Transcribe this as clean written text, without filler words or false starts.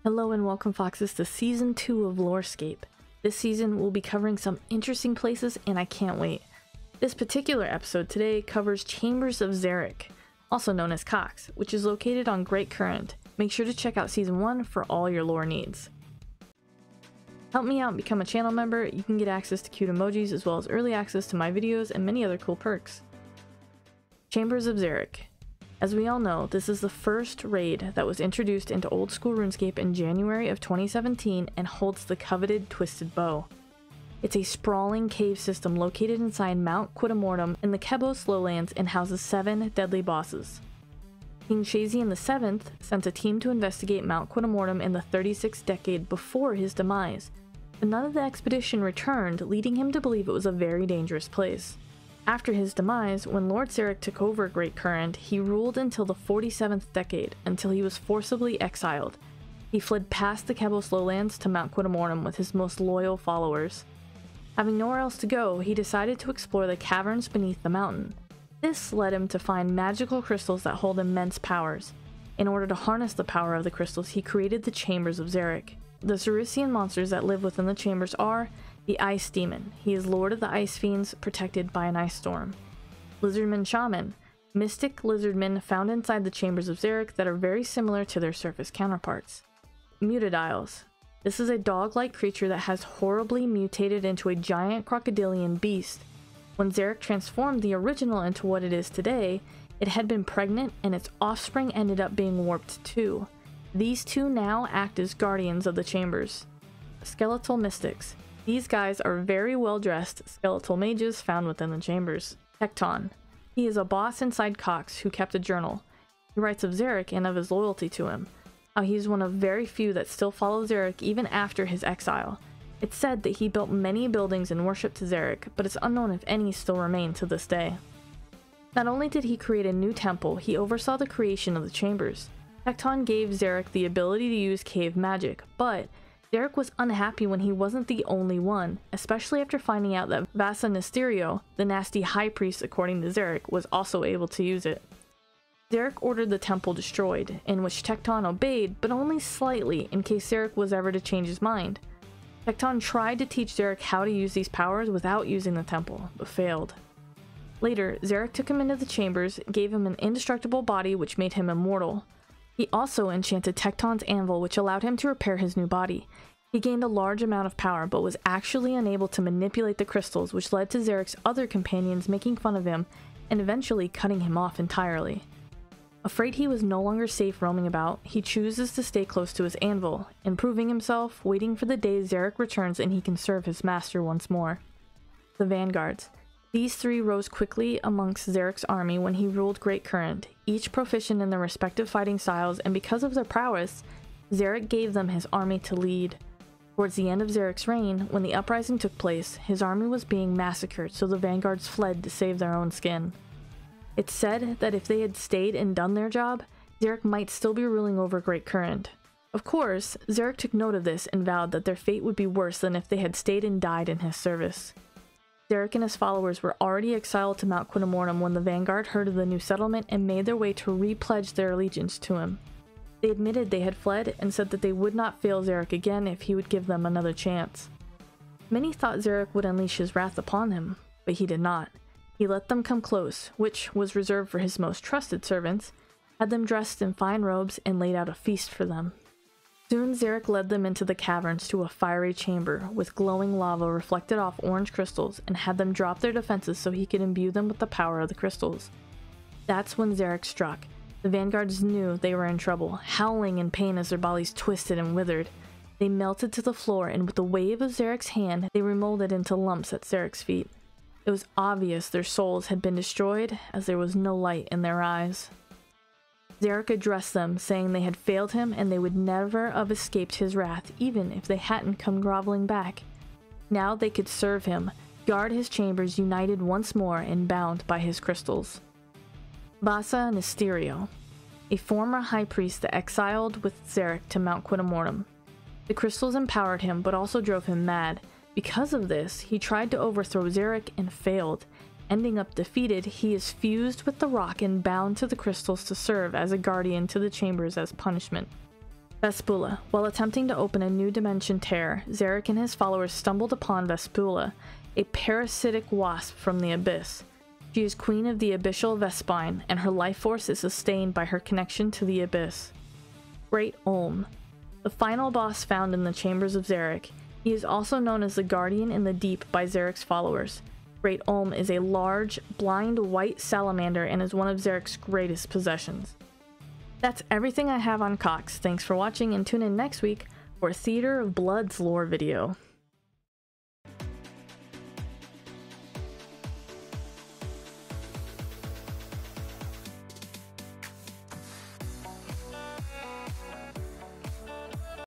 Hello and welcome Foxes to Season 2 of LoreScape. This season we'll be covering some interesting places and I can't wait. This particular episode today covers Chambers of Xeric, also known as Foxx, which is located on Great Current. Make sure to check out Season 1 for all your lore needs. Help me out and become a channel member. You can get access to cute emojis as well as early access to my videos and many other cool perks. Chambers of Xeric. As we all know, this is the first raid that was introduced into old school RuneScape in January of 2017 and holds the coveted Twisted Bow. It's a sprawling cave system located inside Mount Quidamortum in the Kebos lowlands and houses 7 deadly bosses. King Shazian VII sent a team to investigate Mount Quidamortum in the 36th decade before his demise, but none of the expedition returned, leading him to believe it was a very dangerous place. After his demise, when Lord Xeric took over Great Current, he ruled until the 47th decade, until he was forcibly exiled. He fled past the Kebos lowlands to Mount Quidamortum with his most loyal followers. Having nowhere else to go, he decided to explore the caverns beneath the mountain. This led him to find magical crystals that hold immense powers. In order to harness the power of the crystals, he created the Chambers of Xeric. The Xerician monsters that live within the chambers are the Ice Demon. He is Lord of the Ice Fiends, protected by an ice storm. Lizardman Shaman. Mystic lizardmen found inside the Chambers of Xeric that are very similar to their surface counterparts. Mutadiles. This is a dog-like creature that has horribly mutated into a giant crocodilian beast. When Xeric transformed the original into what it is today, it had been pregnant and its offspring ended up being warped too. These two now act as guardians of the chambers. Skeletal Mystics. These guys are very well-dressed skeletal mages found within the chambers. Tecton. He is a boss inside Foxx who kept a journal. He writes of Xeric and of his loyalty to him. How he is one of very few that still follow Xeric even after his exile. It's said that he built many buildings in worship to Xeric, but it's unknown if any still remain to this day. Not only did he create a new temple, he oversaw the creation of the chambers. Tecton gave Xeric the ability to use cave magic, but Xeric was unhappy when he wasn't the only one, especially after finding out that Vasa Nysterio, the nasty high priest according to Xeric, was also able to use it. Xeric ordered the temple destroyed, in which Tecton obeyed, but only slightly in case Xeric was ever to change his mind. Tecton tried to teach Xeric how to use these powers without using the temple, but failed. Later, Xeric took him into the chambers, gave him an indestructible body which made him immortal. He also enchanted Tecton's anvil, which allowed him to repair his new body. He gained a large amount of power, but was actually unable to manipulate the crystals, which led to Xeric's other companions making fun of him and eventually cutting him off entirely. Afraid he was no longer safe roaming about, he chooses to stay close to his anvil, improving himself, waiting for the day Xeric returns and he can serve his master once more. The Vanguards. These three rose quickly amongst Xeric's army when he ruled Great Current, each proficient in their respective fighting styles, and because of their prowess, Xeric gave them his army to lead. Towards the end of Xeric's reign, when the uprising took place, his army was being massacred, so the Vanguards fled to save their own skin. It's said that if they had stayed and done their job, Xeric might still be ruling over Great Current. Of course, Xeric took note of this and vowed that their fate would be worse than if they had stayed and died in his service. Xeric and his followers were already exiled to Mount Quidamortum when the Vanguard heard of the new settlement and made their way to re-pledge their allegiance to him. They admitted they had fled and said that they would not fail Xeric again if he would give them another chance. Many thought Xeric would unleash his wrath upon them, but he did not. He let them come close, which was reserved for his most trusted servants, had them dressed in fine robes, and laid out a feast for them. Soon Xeric led them into the caverns to a fiery chamber with glowing lava reflected off orange crystals and had them drop their defenses so he could imbue them with the power of the crystals. That's when Xeric struck. The Vanguards knew they were in trouble, howling in pain as their bodies twisted and withered. They melted to the floor and with the wave of Xeric's hand, they remolded into lumps at Xeric's feet. It was obvious their souls had been destroyed as there was no light in their eyes. Xeric addressed them, saying they had failed him and they would never have escaped his wrath even if they hadn't come groveling back. Now they could serve him, guard his chambers united once more and bound by his crystals. Vasa Nysterio, a former high priest that exiled with Xeric to Mount Quidamortum. The crystals empowered him but also drove him mad. Because of this, he tried to overthrow Xeric and failed. Ending up defeated, he is fused with the rock and bound to the crystals to serve as a guardian to the chambers as punishment. Vespula. While attempting to open a new dimension tear, Xeric and his followers stumbled upon Vespula, a parasitic wasp from the abyss. She is queen of the abyssal Vespine, and her life force is sustained by her connection to the abyss. Great Olm. The final boss found in the chambers of Xeric. He is also known as the Guardian in the Deep by Xeric's followers. Great Olm is a large, blind white salamander and is one of Xeric's greatest possessions. That's everything I have on Foxx. Thanks for watching and tune in next week for a Theater of Blood's lore video.